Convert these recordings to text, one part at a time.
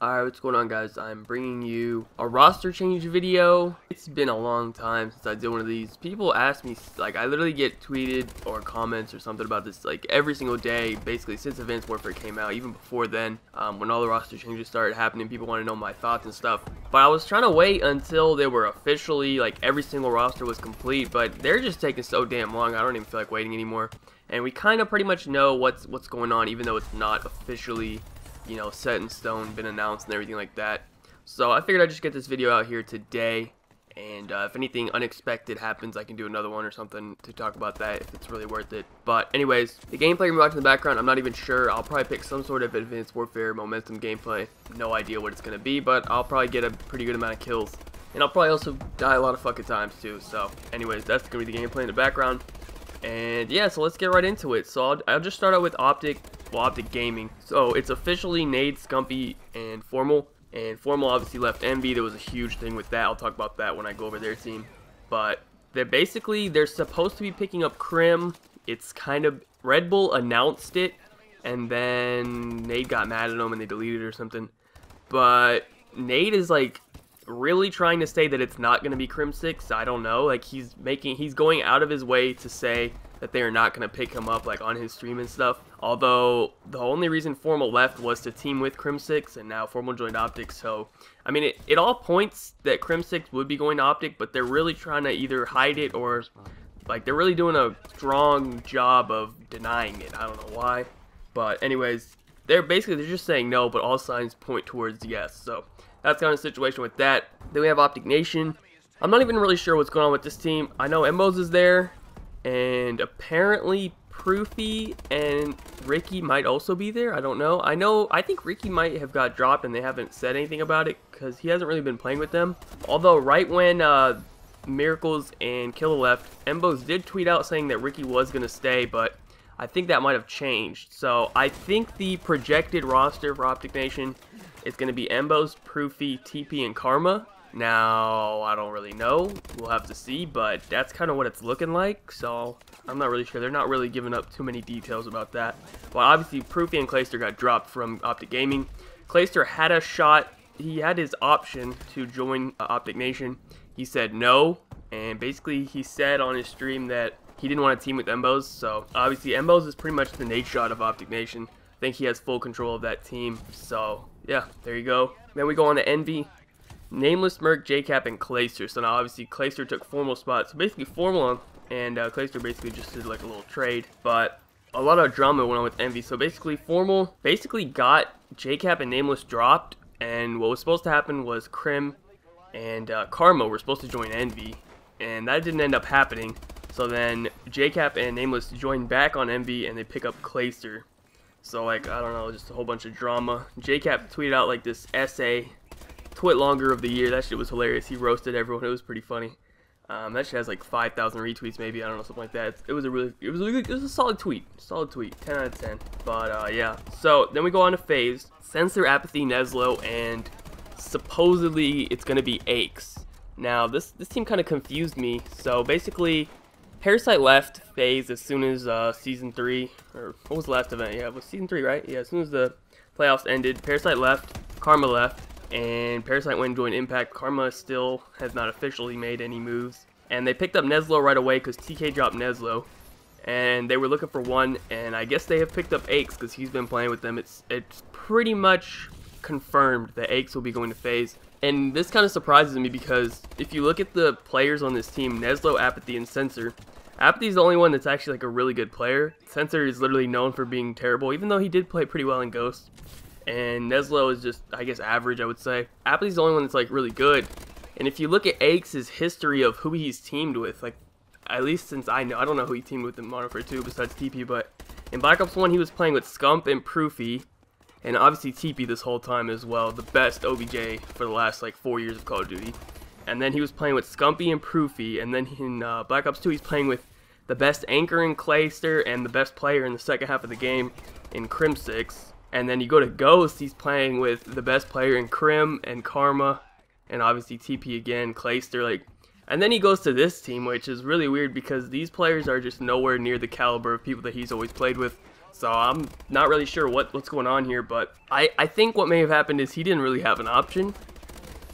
Alright, what's going on, guys? I'm bringing you a roster change video. It's been a long time since I did one of these. People ask me, like, I literally get tweeted or comments or something about this, like, every single day, basically, since Advanced Warfare came out, even before then, when all the roster changes started happening. People want to know my thoughts and stuff. But I was trying to wait until they were officially, like, every single roster was complete, but they're just taking so damn long, I don't even feel like waiting anymore. And we kind of pretty much know what's going on, even though it's not officially, you know, set in stone, been announced and everything like that. So I figured I'd just get this video out here today, and if anything unexpected happens, I can do another one or something to talk about that if it's really worth it. But anyways, the gameplay you're watching in the background, I'm not even sure. I'll probably pick some sort of Advanced Warfare momentum gameplay. No idea what it's going to be, but I'll probably get a pretty good amount of kills. And I'll probably also die a lot of fucking times too. So anyways, that's going to be the gameplay in the background. And yeah, so let's get right into it. So I'll just start out with Optic Gaming. So it's officially Nade, Scumpy, and Formal. And Formal obviously left Envy. There was a huge thing with that. I'll talk about that when I go over their team. But they're supposed to be picking up Crim. It's kind of, Red Bull announced it, and then Nade got mad at them and they deleted it or something. But Nade is like really trying to say that it's not going to be Crim6. I don't know, like he's going out of his way to say that they are not going to pick him up, like on his stream and stuff. Although the only reason Formal left was to team with Crim6, and now Formal joined Optic. So I mean, it all points that Crim6 would be going to Optic, but they're really trying to either hide it or like they're really doing a strong job of denying it. I don't know why, but anyways, they're just saying no, but all signs point towards yes. So that's kind of the situation with that. Then we have Optic Nation. I'm not even really sure what's going on with this team. I know Embos is there, and apparently Proofy and Ricky might also be there. I don't know. I think Ricky might have got dropped and they haven't said anything about it because he hasn't really been playing with them. Although right when Miracles and Killa left, Embos did tweet out saying that Ricky was going to stay, but I think that might have changed. So I think the projected roster for Optic Nation is going to be Embos, Proofy, TP, and Karma. Now, I don't really know. We'll have to see, but that's kind of what it's looking like. So I'm not really sure. They're not really giving up too many details about that. Well, obviously, Proofy and Clayster got dropped from Optic Gaming. Clayster had a shot. He had his option to join Optic Nation. He said no, and basically he said on his stream that he didn't want to team with Embos. So obviously, Embos is pretty much the Nadeshot of Optic Nation. I think he has full control of that team. So yeah, there you go. Then we go on to Envy. Nameless, Merc, JCap, and Clayster. So now obviously Clayster took Formal spot. So basically Formal and Clayster basically just did like a little trade. But a lot of drama went on with Envy. So basically Formal got JCap and Nameless dropped. And what was supposed to happen was Crim and Karma were supposed to join Envy. And that didn't end up happening. So then JCap and Nameless joined back on Envy and they pick up Clayster. So like, I don't know, just a whole bunch of drama. JCap tweeted out like this essay, Twit Longer of the Year. That shit was hilarious. He roasted everyone. It was pretty funny. That shit has like 5,000 retweets maybe. I don't know, something like that. It was a solid tweet. 10 out of 10. But yeah. So then we go on to FaZe. Censor, Apathy, Neslo, and supposedly it's gonna be Aches. Now this team kind of confused me. So basically, Parasite left FaZe as soon as Season 3, or what was the last event? Yeah, it was Season 3, right? Yeah, as soon as the playoffs ended, Parasite left, Karma left, and Parasite went and joined Impact. Karma still has not officially made any moves. And they picked up Neslo right away because TK dropped Neslo. And they were looking for one, and I guess they have picked up Aches because he's been playing with them. It's pretty much confirmed that Aches will be going to FaZe. And this kind of surprises me because if you look at the players on this team, Neslo, Apathy, and Censor, Apathy is the only one that's actually like a really good player. Censor is literally known for being terrible, even though he did play pretty well in Ghost. And Neslo is just, I guess, average, I would say. Apathy's the only one that's like really good. And if you look at Aches' history of who he's teamed with, like, at least since I don't know who he teamed with in Modern Warfare 2 besides TP, but in Black Ops 1 he was playing with Scump and Proofy. And obviously TP this whole time as well, the best OBJ for the last like 4 years of Call of Duty. And then he was playing with Scumpy and Proofy, and then in Black Ops 2 he's playing with the best anchor in Clayster and the best player in the second half of the game in Crim6. And then you go to Ghost, he's playing with the best player in Crim and Karma, and obviously TP again, Clayster, like. And then he goes to this team, which is really weird because these players are just nowhere near the caliber of people that he's always played with. So I'm not really sure what's going on here, but I think what may have happened is he didn't really have an option.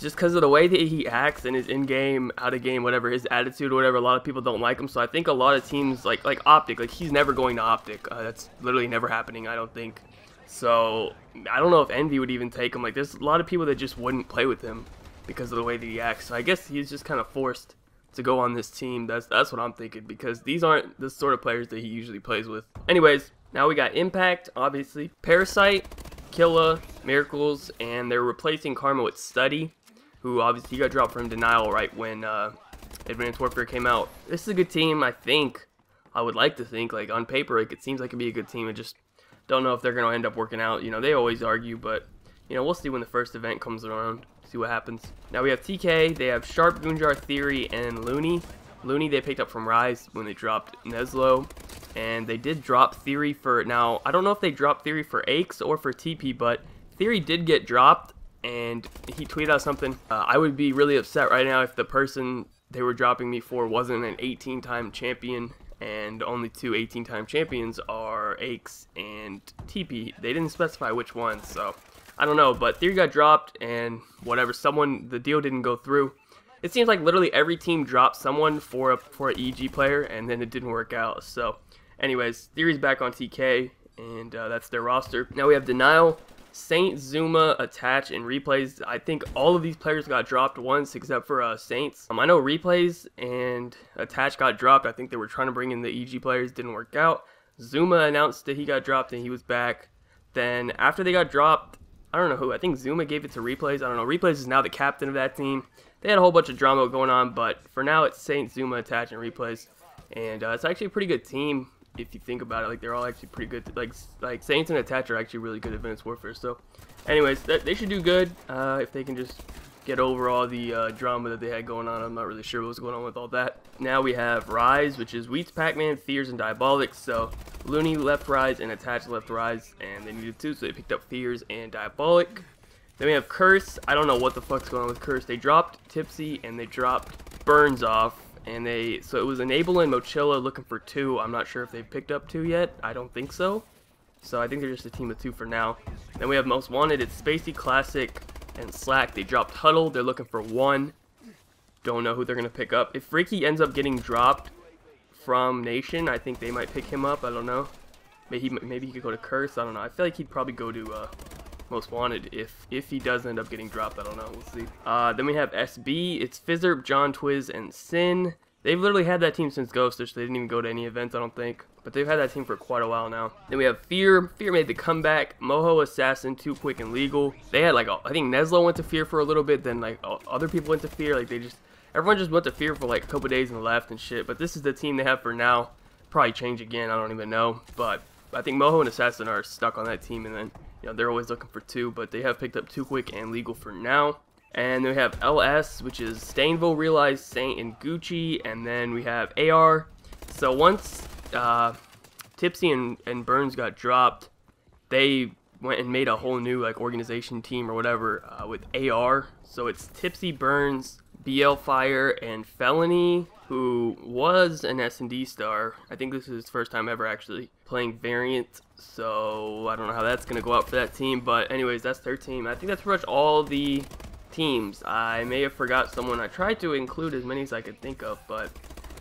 Just because of the way that he acts in his in-game, out-of-game, whatever, his attitude or whatever, a lot of people don't like him. So I think a lot of teams, like Optic, like he's never going to Optic. That's literally never happening, I don't think. So I don't know if Envy would even take him. Like there's a lot of people that just wouldn't play with him because of the way that he acts. So I guess he's just kind of forced to go on this team. That's what I'm thinking, because these aren't the sort of players that he usually plays with. Anyways, now we got Impact, obviously, Parasite, Killa, Miracles, and they're replacing Karma with Study, who obviously got dropped from Denial right when Advanced Warfare came out. This is a good team, I think. I would like to think, like on paper, like, it seems like it'd be a good team. I just don't know if they're going to end up working out. You know, they always argue, but, you know, we'll see when the first event comes around, see what happens. Now we have TK, they have Sharp, Goonjar, Theory, and Looney. Looney they picked up from Rise when they dropped Neslo, and they did drop Theory for, now, I don't know if they dropped Theory for Aches or for TP, but Theory did get dropped, and he tweeted out something. I would be really upset right now if the person they were dropping me for wasn't an 18-time champion, and only two 18-time champions are Aches and TP. They didn't specify which one, so I don't know, but Theory got dropped, and whatever, the deal didn't go through. It seems like literally every team dropped someone for an EG player, and then it didn't work out. So anyways, Theory's back on TK, and that's their roster. Now we have Denial, Saint, Zuma, Attach, and Replays. I think all of these players got dropped once except for Saints. I know Replays and Attach got dropped. I think they were trying to bring in the EG players, didn't work out. Zuma announced that he got dropped and he was back. Then after they got dropped, I don't know who, I think Zuma gave it to Replays. I don't know, Replays is now the captain of that team. They had a whole bunch of drama going on, but for now it's Saint, Zuma, Attach, and Replays. And it's actually a pretty good team. If you think about it, like they're all actually pretty good. Like Saints and Attach are actually really good at Advanced Warfare. So, anyways, they should do good if they can just get over all the drama that they had going on. I'm not really sure what was going on with all that. Now we have Rise, which is Wheats, Pac-Man, Fears, and Diabolics. So Looney left Rise and Attach left Rise, and they needed two, so they picked up Fears and Diabolic. Then we have Curse. I don't know what the fuck's going on with Curse. They dropped Tipsy and they dropped Burns off. And so it was Enable and Mochilla looking for two. I'm not sure if they've picked up two yet. I don't think so. So I think they're just a team of two for now. Then we have Most Wanted. It's Spacey, Classic, and Slack. They dropped Huddle. They're looking for one. Don't know who they're going to pick up. If Freaky ends up getting dropped from Nation, I think they might pick him up. I don't know. Maybe he could go to Curse. I don't know. I feel like he'd probably go to Most Wanted if he does end up getting dropped. I don't know, we'll see. Then we have SB. It's Fizzerb, John, Twiz, and Sin. They've literally had that team since Ghoster, so they didn't even go to any events, I don't think, but they've had that team for quite a while now. Then we have Fear made the comeback, Moho, Assassin, Too Quick, and Legal. They had like, I think Neslo went to Fear for a little bit, then like other people went to Fear, like everyone just went to Fear for like a couple days and left and shit, but this is the team they have for now. Probably change again, I don't even know, but I think Moho and Assassin are stuck on that team, and then you know, they're always looking for two, but they have picked up Too Quick and Legal for now. And then we have LS, which is Stainville, Realize, Saint, and Gucci. And then we have AR. So once Tipsy and Burns got dropped, they went and made a whole new like organization team or whatever with AR. So it's Tipsy, Burns, BL Fire, and Felony, who was an S&D star. I think this is his first time ever actually playing Variant, so I don't know how that's going to go out for that team, but anyways, that's their team. I think that's pretty much all the teams. I may have forgot someone. I tried to include as many as I could think of, but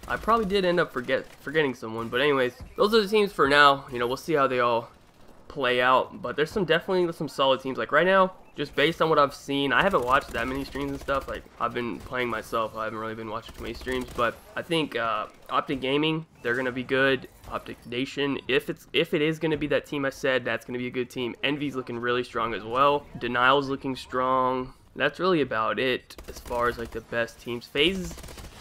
I probably did end up forgetting someone. But anyways, those are the teams for now. You know, we'll see how they all play out, but there's definitely some solid teams. Like right now, just based on what I've seen, I haven't watched that many streams and stuff. Like I've been playing myself, I haven't really been watching too many streams, but I think Optic Gaming, they're gonna be good. Optic Nation, if it is gonna be that team I said, that's gonna be a good team. Envy's looking really strong as well. Denial's looking strong. That's really about it as far as like the best teams. FaZe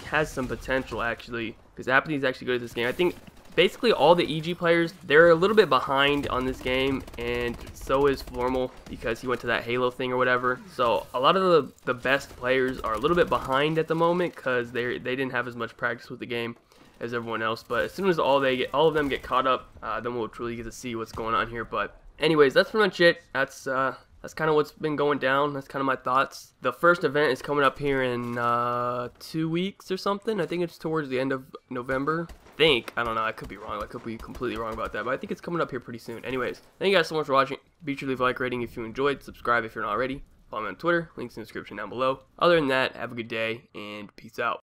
has some potential actually, because Apathy's actually good at this game. I think basically all the EG players, they're a little bit behind on this game, and so is Formal because he went to that Halo thing or whatever. So a lot of the best players are a little bit behind at the moment because they didn't have as much practice with the game as everyone else. But as soon as all of them get caught up, then we'll truly get to see what's going on here. But anyways, that's pretty much it. That's kind of what's been going down. That's kind of my thoughts. The first event is coming up here in 2 weeks or something. I think it's towards the end of November. I think. I don't know. I could be wrong. I could be completely wrong about that. But I think it's coming up here pretty soon. Anyways, thank you guys so much for watching. Be sure to leave a like rating if you enjoyed. Subscribe if you're not already. Follow me on Twitter. Links in the description down below. Other than that, have a good day and peace out.